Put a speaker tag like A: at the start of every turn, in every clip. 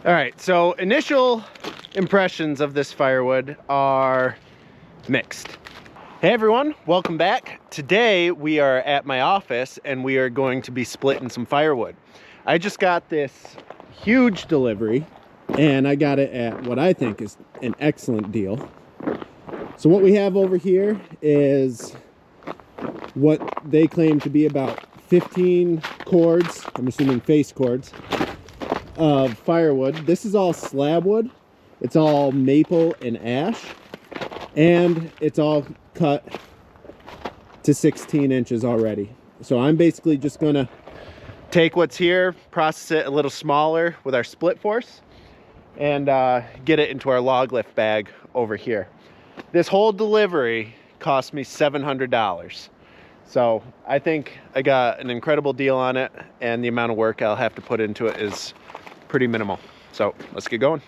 A: All right, so initial impressions of this firewood are mixed. Hey everyone, welcome back. Today we are at my office and we are going to be splitting some firewood. I just got this huge delivery and I got it at what I think is an excellent deal. So what we have over here is what they claim to be about 15 cords, I'm assuming face cords, of firewood. This is all slab wood. It's all maple and ash, and it's all cut to 16 inches already. So I'm basically just gonna take what's here, process it a little smaller with our split force, and get it into our log lift bag over here. This whole delivery cost me $700. So I think I got an incredible deal on it, and the amount of work I'll have to put into it is pretty minimal. So let's get going.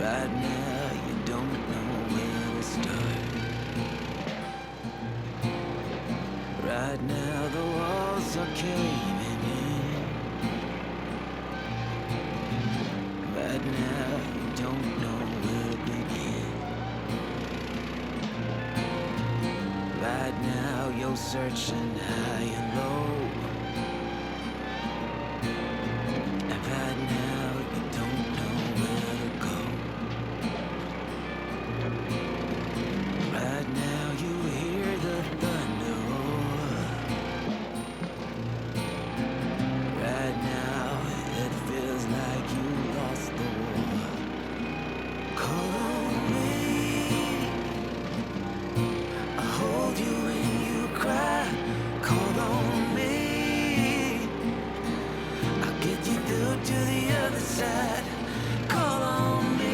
B: Right now, you don't know where to start. Right now, the walls are caving in. Right now, you don't know where to begin. Right now, you're searching high and low. And right now, you don't know where to go. Right now you hear the thunder roar. Right now it feels like you lost the war. Call on me, I'll hold you when you cry. Call on me, I'll get you through to the other side. Call on me,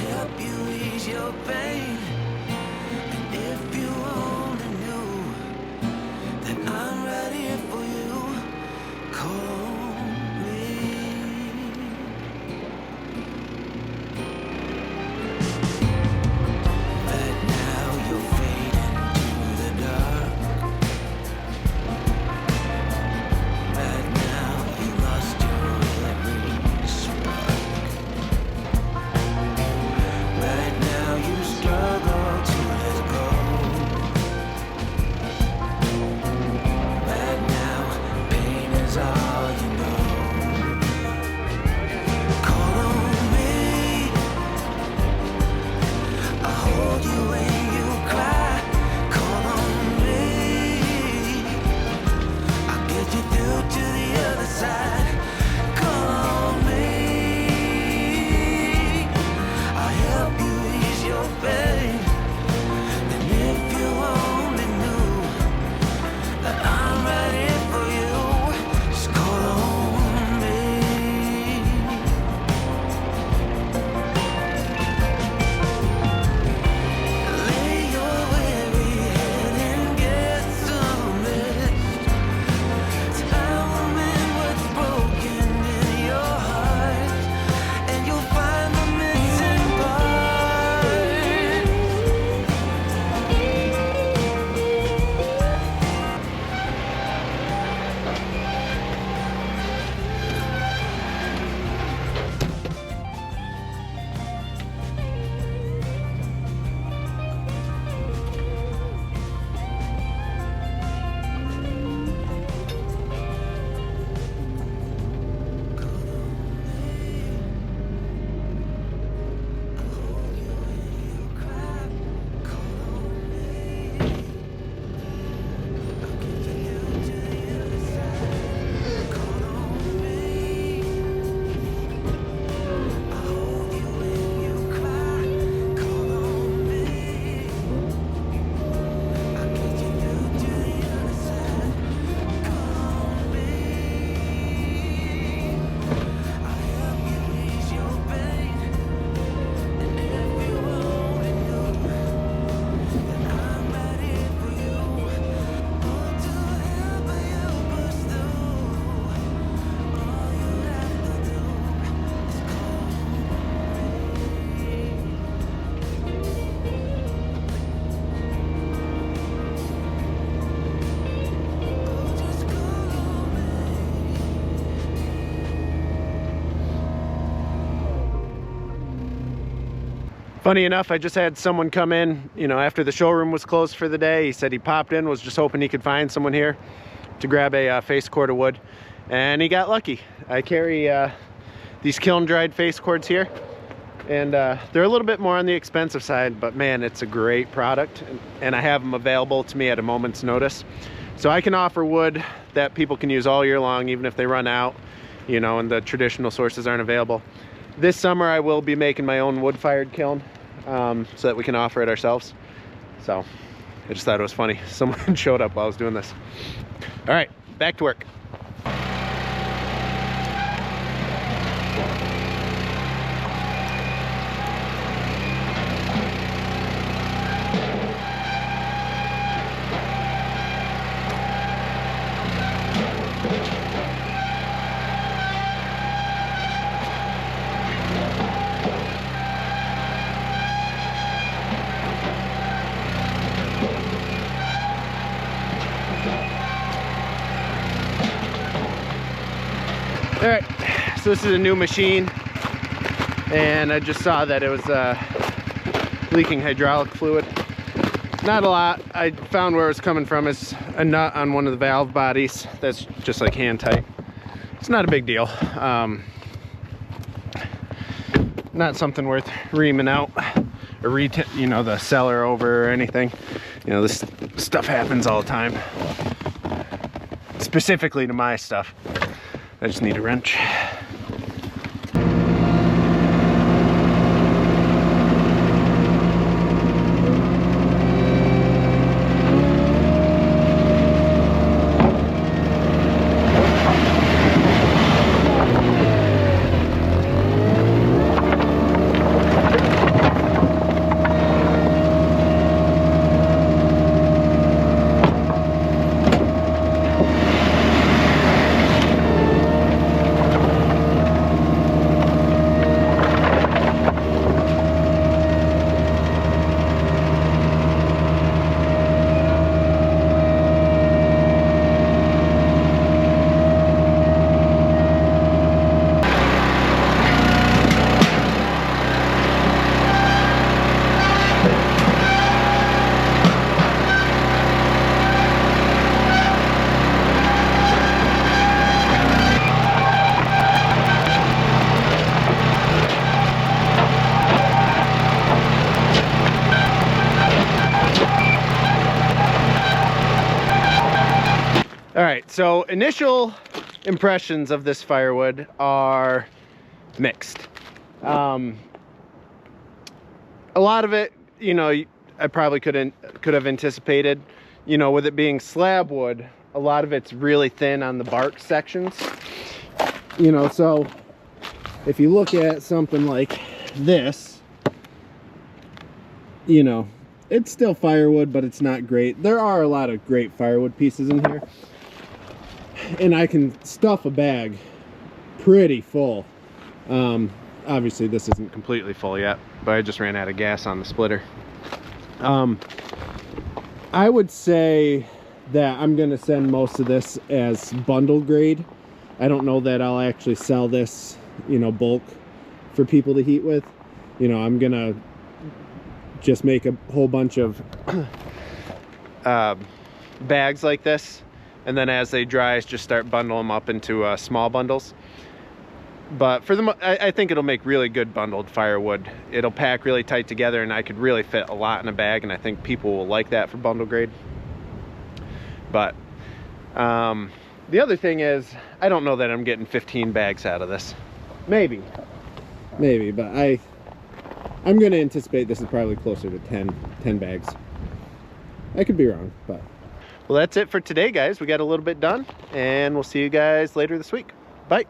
B: help you ease your pain. And if you only knew that I'm right here for you, call me. Right now you're fading to the dark. Right now you
A: Funny enough, I just had someone come in, you know, after the showroom was closed for the day. He said he popped in, was just hoping he could find someone here to grab a face cord of wood, and he got lucky. I carry these kiln dried face cords here, and they're a little bit more on the expensive side, but man, it's a great product, and I have them available to me at a moment's notice. So I can offer wood that people can use all year long, even if they run out, you know, and the traditional sources aren't available. This summer I will be making my own wood-fired kiln, so that we can offer it ourselves. So I just thought it was funny. Someone showed up while I was doing this. All right, back to work. All right, so this is a new machine, and I just saw that it was leaking hydraulic fluid. Not a lot. I found where it was coming from is a nut on one of the valve bodies that's just like hand tight. It's not a big deal. Not something worth reaming out or you know, the seller over or anything. You know, this stuff happens all the time. Specifically to my stuff. I just need a wrench. All right, so initial impressions of this firewood are mixed. A lot of it, you know, I probably could have anticipated, you know, with it being slab wood, a lot of it's really thin on the bark sections. You know, so if you look at something like this, you know, it's still firewood, but it's not great. There are a lot of great firewood pieces in here, and I can stuff a bag pretty full. Obviously this isn't completely full yet, but I just ran out of gas on the splitter. I would say that I'm gonna send most of this as bundle grade. I don't know that I'll actually sell this, you know, bulk for people to heat with. You know, I'm gonna just make a whole bunch of bags like this, and then as they dry, just start bundling them up into small bundles. But for the, I think it'll make really good bundled firewood. It'll pack really tight together, and I could really fit a lot in a bag, and I think people will like that for bundle grade. But the other thing is, I don't know that I'm getting 15 bags out of this. Maybe, but I'm gonna anticipate this is probably closer to 10 bags. I could be wrong, but. Well, that's it for today, guys. We got a little bit done, and we'll see you guys later this week. Bye.